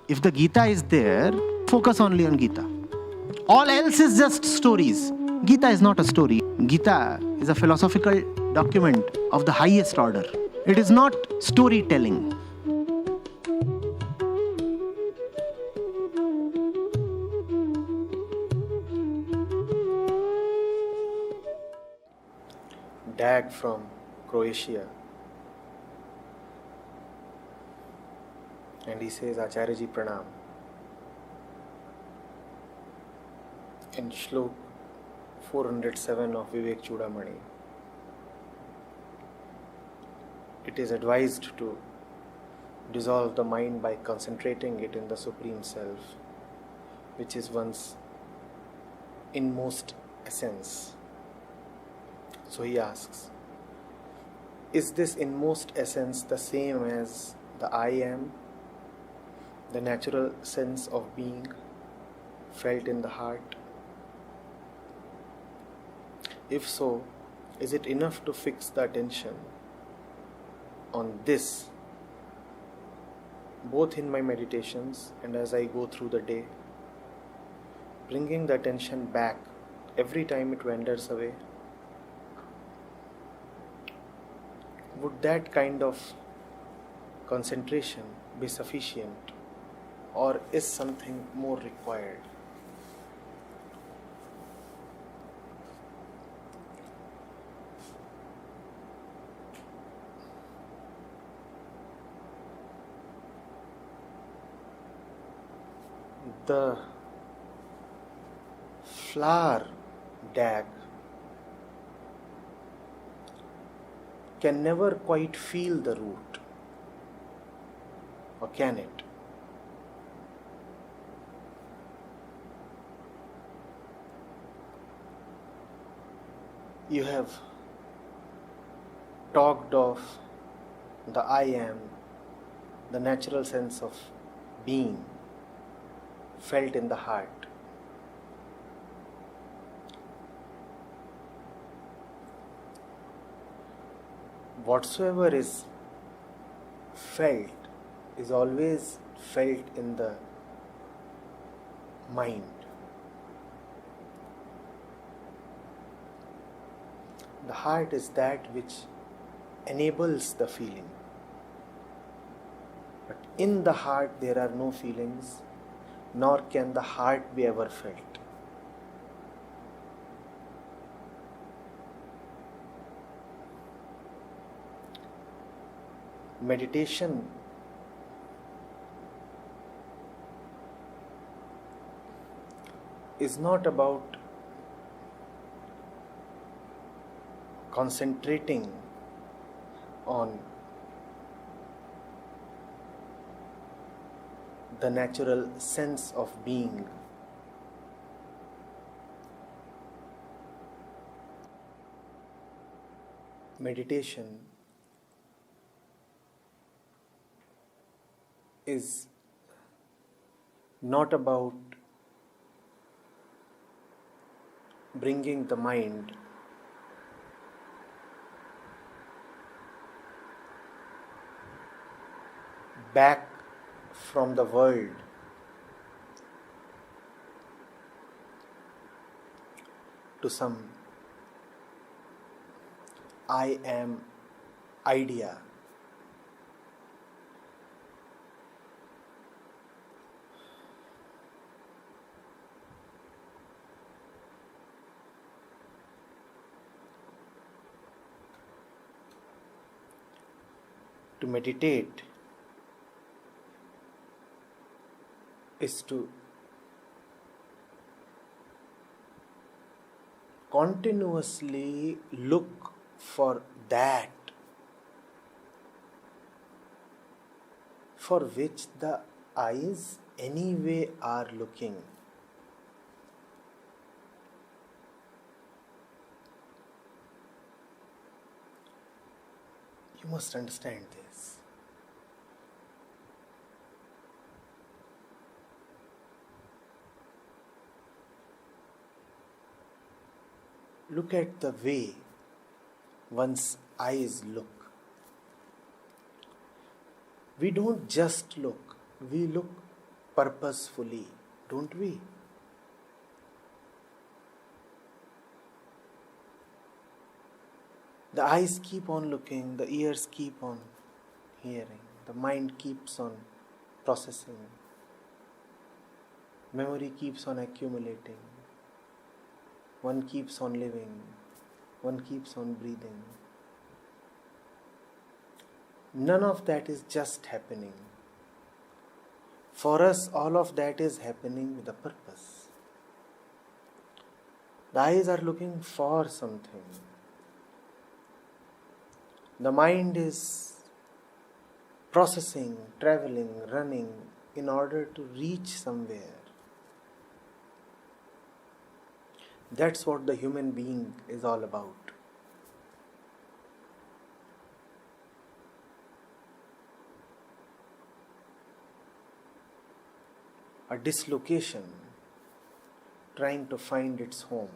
If the Gita is there, focus only on Gita. All else is just stories. Gita is not a story. Gita is a philosophical document of the highest order. It is not storytelling. Dad from Croatia, and he says Acharya Pranam. In Shlok 407 of Vivekachudamani, it is advised to dissolve the mind by concentrating it in the Supreme Self, which is one's inmost essence. So he asks, is this inmost essence the same as the I am, the natural sense of being felt in the heart? If so, is it enough to fix the attention on this, both in my meditations and as I go through the day, bringing the attention back every time it wanders away? Would that kind of concentration be sufficient, or is something more required? The flower dag can never quite feel the root, or can it? You have talked of the I am, the natural sense of being felt in the heart. Whatsoever is felt is always felt in the mind. The heart is that which enables the feeling. But in the heart there are no feelings, nor can the heart be ever felt. Meditation is not about concentrating on the natural sense of being. Meditation is not about bringing the mind back from the world to some I am idea. To meditate is to continuously look for that for which the eyes anyway are looking. You must understand this. Look at the way one's eyes look. We don't just look, we look purposefully, don't we? The eyes keep on looking, the ears keep on hearing, the mind keeps on processing, memory keeps on accumulating, one keeps on living, one keeps on breathing. None of that is just happening. For us, all of that is happening with a purpose. The eyes are looking for something. The mind is processing, traveling, running in order to reach somewhere. That's what the human being is all about. A dislocation trying to find its home.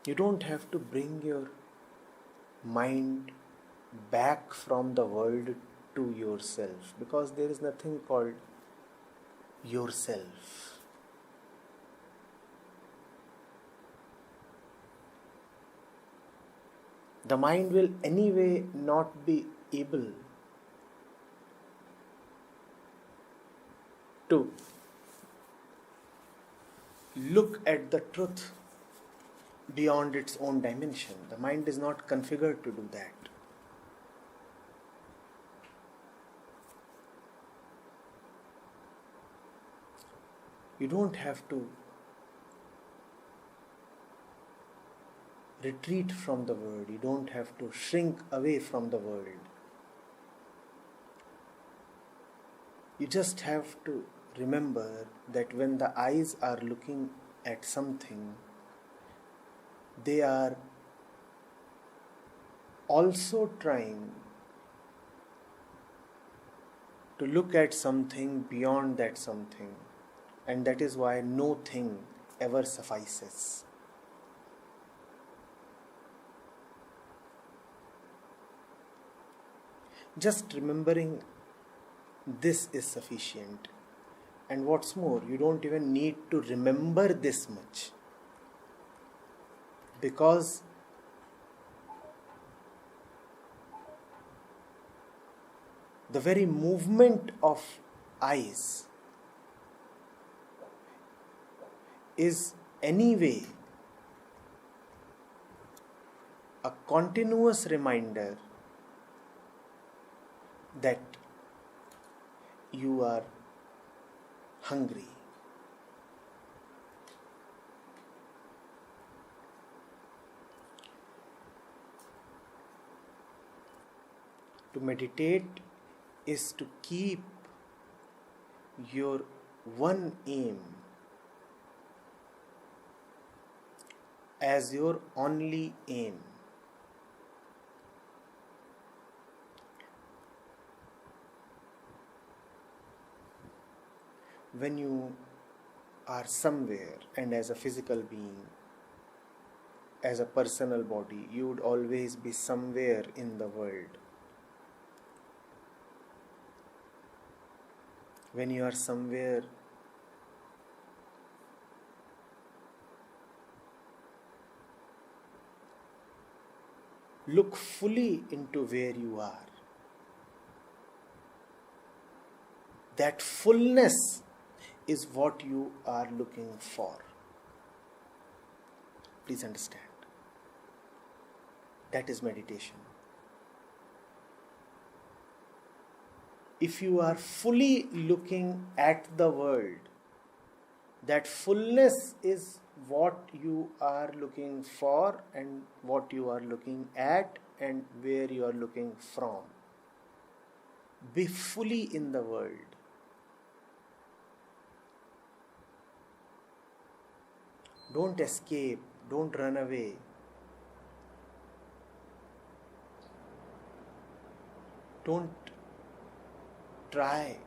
You don't have to bring your mind back from the world to yourself, because there is nothing called yourself. The mind will anyway not be able to look at the truth beyond its own dimension. The mind is not configured to do that. You don't have to retreat from the world. You don't have to shrink away from the world. You just have to remember that when the eyes are looking at something, they are also trying to look at something beyond that something. And that is why no thing ever suffices. Just remembering this is sufficient. And what's more, you don't even need to remember this much. Because the very movement of eyes is anyway a continuous reminder that you are hungry. To meditate is to keep your one aim as your only aim. When you are somewhere, and as a physical being, as a personal body, you would always be somewhere in the world. When you are somewhere, look fully into where you are. That fullness is what you are looking for. Please understand. That is meditation. If you are fully looking at the world, that fullness is what you are looking for and what you are looking at and where you are looking from. Be fully in the world. Don't escape, don't run away. Don't try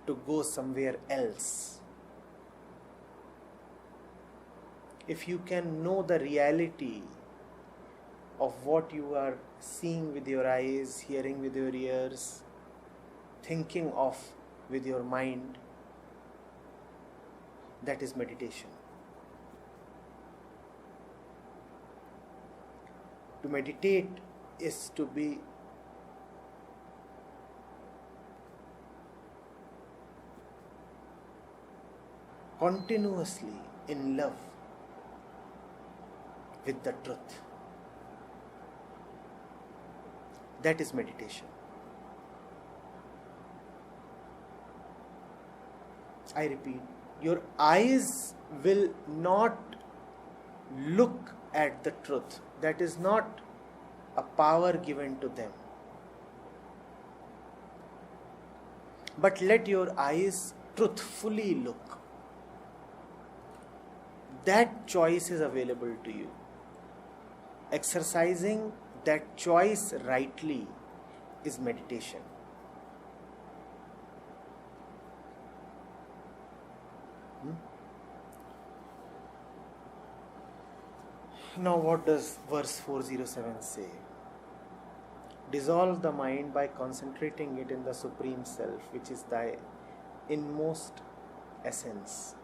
to go somewhere else. If you can know the reality of what you are seeing with your eyes, hearing with your ears, thinking of with your mind, that is meditation. To meditate is to be continuously in love with the truth. That is meditation. I repeat, your eyes will not look at the truth. That is not a power given to them. But let your eyes truthfully look. That choice is available to you. Exercising that choice rightly is meditation. Now what does verse 407 say? Dissolve the mind by concentrating it in the Supreme Self, which is thy inmost essence.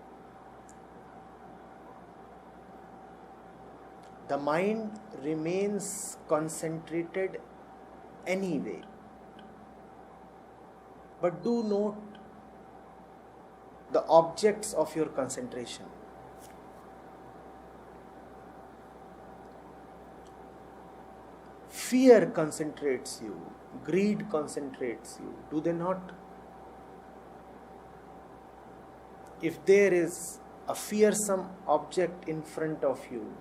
The mind remains concentrated anyway. But do note the objects of your concentration. Fear concentrates you, greed concentrates you, do they not? If there is a fearsome object in front of you,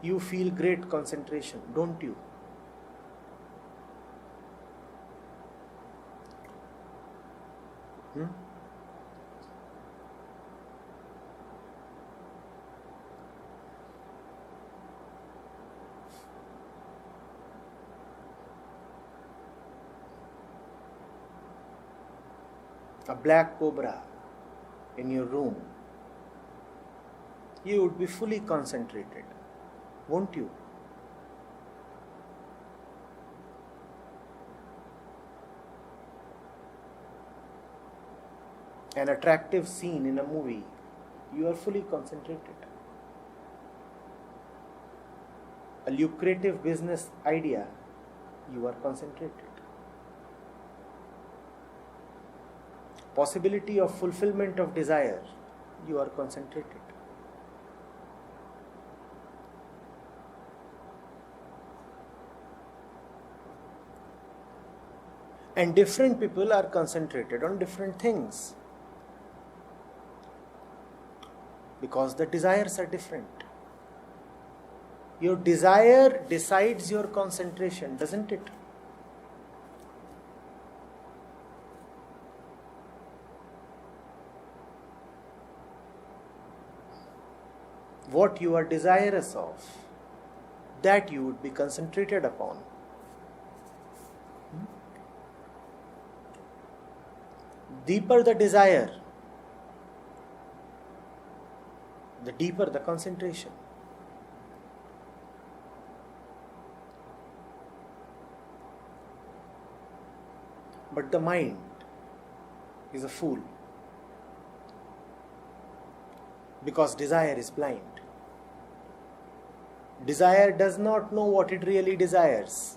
you feel great concentration, don't you? A black cobra in your room, you would be fully concentrated, won't you? An attractive scene in a movie, you are fully concentrated. A lucrative business idea, you are concentrated. Possibility of fulfillment of desire, you are concentrated. And different people are concentrated on different things because the desires are different. Your desire decides your concentration, doesn't it? What you are desirous of, that you would be concentrated upon. Deeper the desire, the deeper the concentration. But the mind is a fool because desire is blind. Desire does not know what it really desires.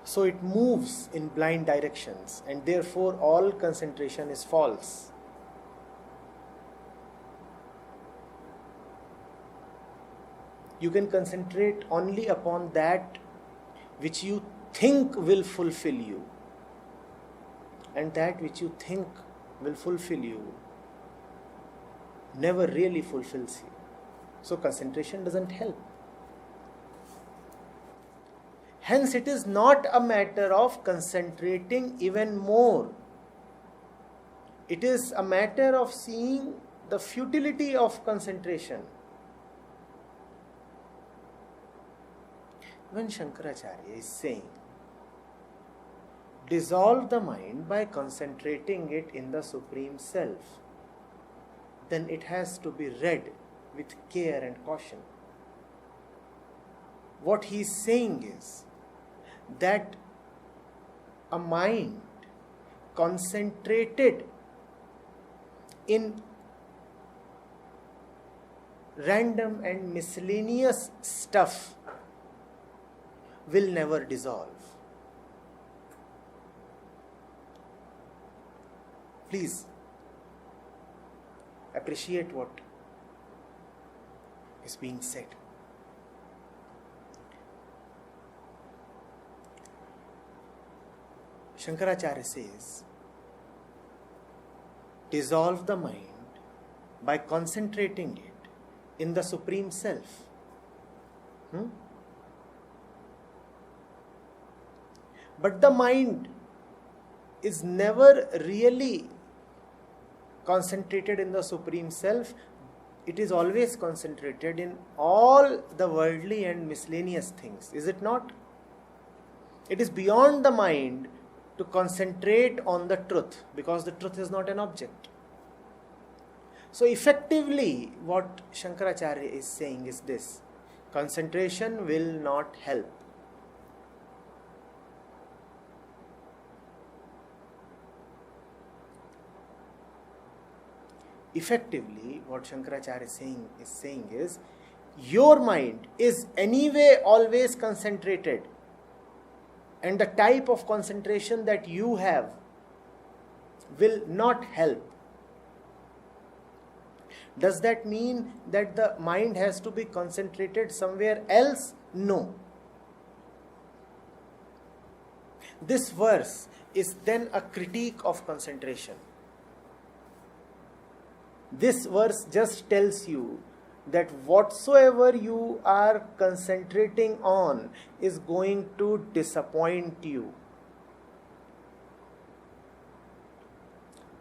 So it moves in blind directions, and therefore all concentration is false. You can concentrate only upon that which you think will fulfill you, and that which you think will fulfill you never really fulfills you. So concentration doesn't help. Hence, it is not a matter of concentrating even more. It is a matter of seeing the futility of concentration. When Shankaracharya is saying, dissolve the mind by concentrating it in the Supreme Self, then it has to be read with care and caution. What he is saying is that a mind concentrated in random and miscellaneous stuff will never dissolve. Please appreciate what is being said. Shankaracharya says, dissolve the mind by concentrating it in the Supreme Self. But the mind is never really concentrated in the Supreme Self. It is always concentrated in all the worldly and miscellaneous things, is it not? It is beyond the mind to concentrate on the truth, because the truth is not an object. So effectively, what Shankaracharya is saying is this: concentration will not help. Effectively, what Shankaracharya is saying is, your mind is anyway always concentrated, and the type of concentration that you have will not help. Does that mean that the mind has to be concentrated somewhere else? No. This verse is then a critique of concentration. This verse just tells you that whatsoever you are concentrating on is going to disappoint you.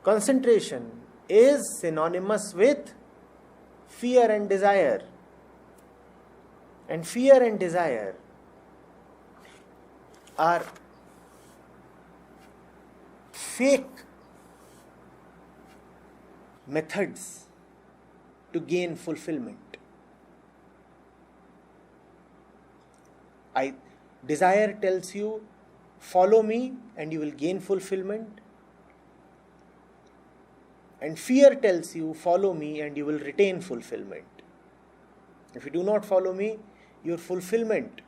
Concentration is synonymous with fear and desire. And fear and desire are fake methods to gain fulfillment. Desire tells you, follow me and you will gain fulfillment. And fear tells you, follow me and you will retain fulfillment. If you do not follow me, your fulfillment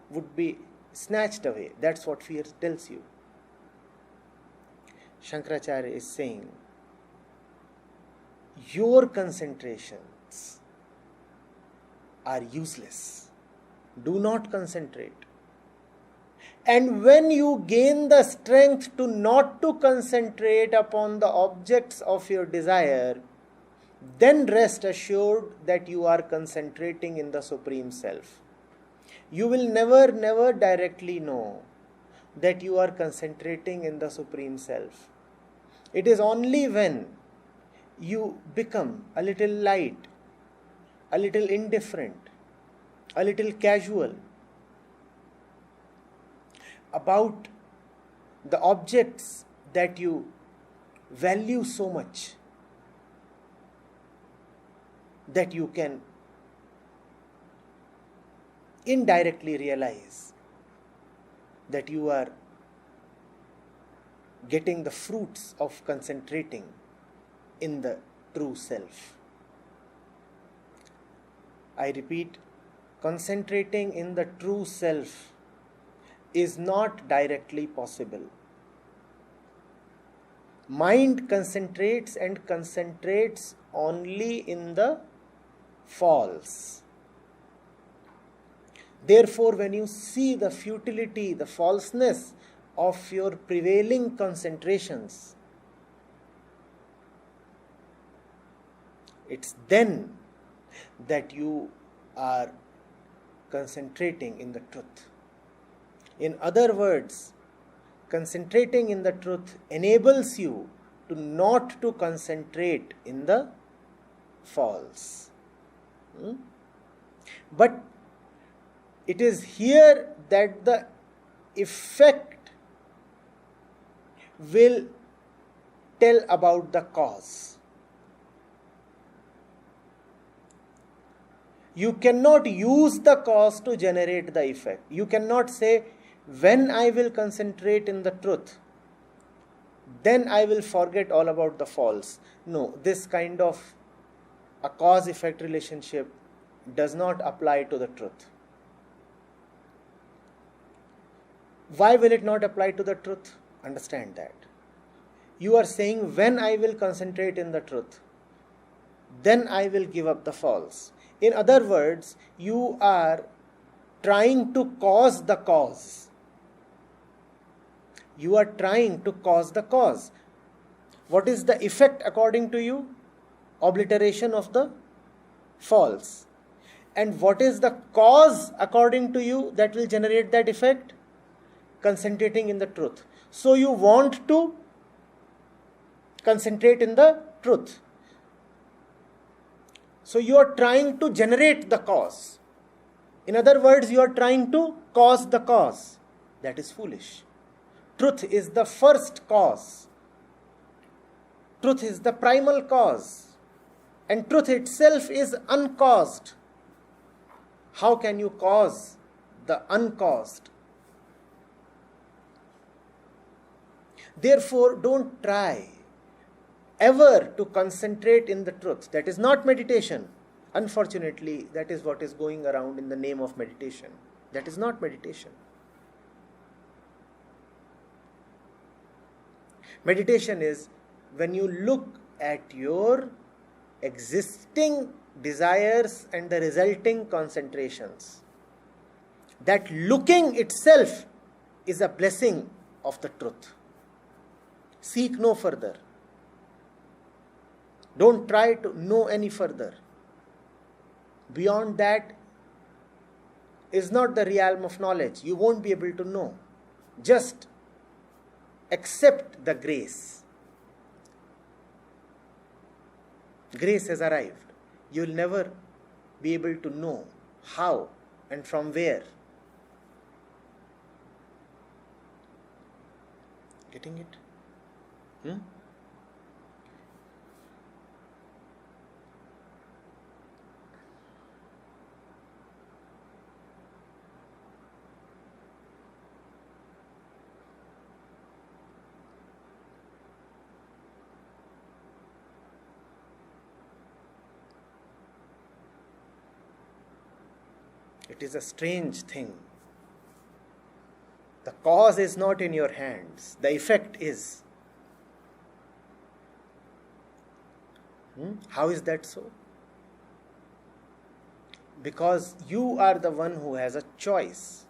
would be snatched away. That's what fear tells you. Shankaracharya is saying, your concentrations are useless. Do not concentrate. And when you gain the strength to not to concentrate upon the objects of your desire, then rest assured that you are concentrating in the Supreme Self. You will never directly know that you are concentrating in the Supreme Self. It is only when you become a little light, a little indifferent, a little casual about the objects that you value so much, that you can indirectly realize that you are getting the fruits of concentrating in the true self. I repeat, concentrating in the true self is not directly possible. Mind concentrates and concentrates only in the false. Therefore, when you see the futility, the falseness of your prevailing concentrations, it's then that you are concentrating in the truth. In other words, concentrating in the truth enables you to not to concentrate in the false. But it is here that the effect will tell about the cause. You cannot use the cause to generate the effect. You cannot say, when I will concentrate in the truth, then I will forget all about the false. No, this kind of a cause-effect relationship does not apply to the truth. Why will it not apply to the truth? Understand that. You are saying, when I will concentrate in the truth, then I will give up the false. In other words, you are trying to cause the cause. You are trying to cause the cause. What is the effect according to you? Obliteration of the false. And what is the cause according to you that will generate that effect? Concentrating in the truth. So you want to concentrate in the truth. So you are trying to generate the cause. In other words, you are trying to cause the cause. That is foolish. Truth is the first cause. Truth is the primal cause. And truth itself is uncaused. How can you cause the uncaused? Therefore, don't try ever to concentrate in the truth. That is not meditation. Unfortunately, that is what is going around in the name of meditation. That is not meditation. Meditation is when you look at your existing desires and the resulting concentrations. That looking itself is a blessing of the truth. Seek no further. Don't try to know any further. Beyond that is not the realm of knowledge. You won't be able to know. Just accept the grace. Grace has arrived. You will never be able to know how and from where. Getting it? It is a strange thing. The cause is not in your hands. The effect is. How is that so? Because you are the one who has a choice.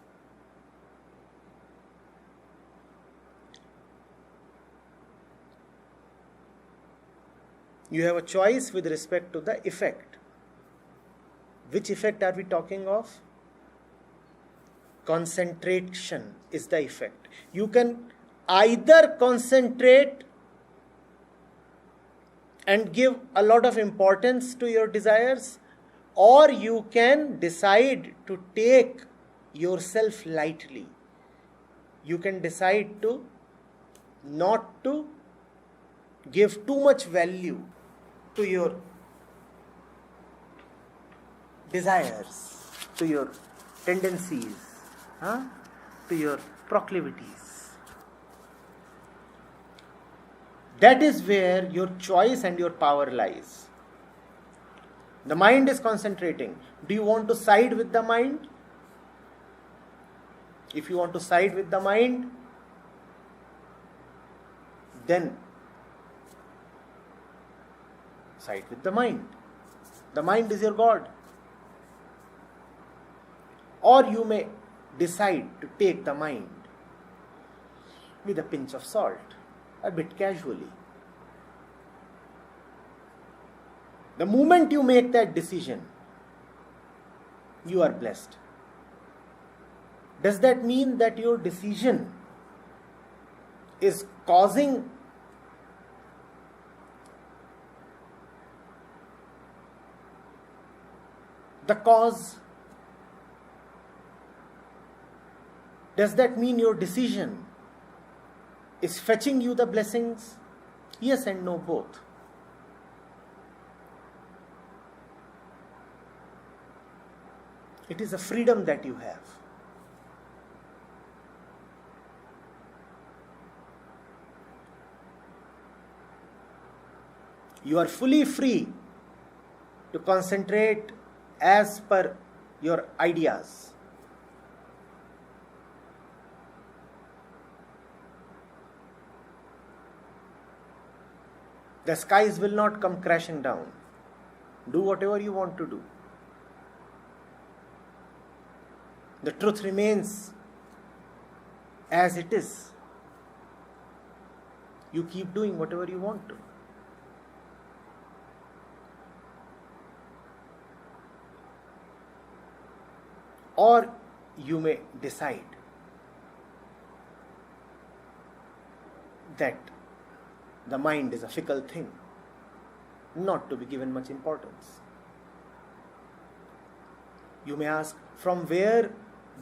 You have a choice with respect to the effect. Which effect are we talking of? Concentration is the effect. You can either concentrate and give a lot of importance to your desires, or you can decide to take yourself lightly. You can decide to not to give too much value to your desires, to your tendencies, to your proclivities. That is where your choice and your power lies. The mind is concentrating. Do you want to side with the mind? If you want to side with the mind, then side with the mind. The mind is your God. Or you may decide to take the mind with a pinch of salt, a bit casually. The moment you make that decision, you are blessed. Does that mean that your decision is causing the cause? Does that mean your decision is fetching you the blessings? Yes and no, both. It is a freedom that you have. You are fully free to concentrate as per your ideas. The skies will not come crashing down. Do whatever you want to do. The truth remains as it is. You keep doing whatever you want to. Or you may decide that the mind is a fickle thing, not to be given much importance. You may ask, from where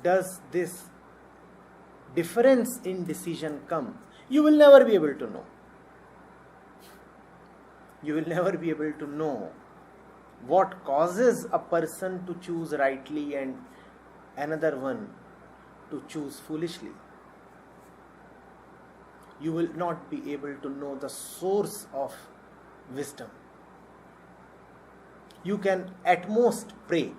does this difference in decision come? You will never be able to know. You will never be able to know what causes a person to choose rightly and another one to choose foolishly. You will not be able to know the source of wisdom. You can at most pray.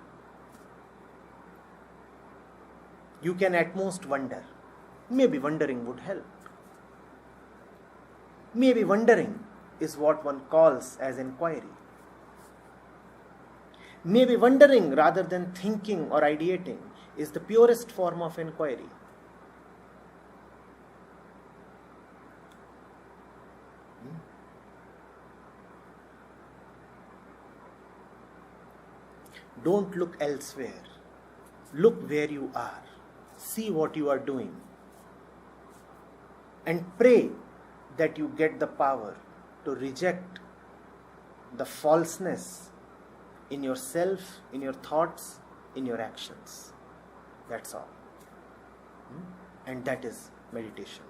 You can at most wonder. Maybe wondering would help. Maybe wondering is what one calls as inquiry. Maybe wondering rather than thinking or ideating is the purest form of inquiry. Don't look elsewhere. Look where you are. See what you are doing. And pray that you get the power to reject the falseness in yourself, in your thoughts, in your actions. That's all. And that is meditation.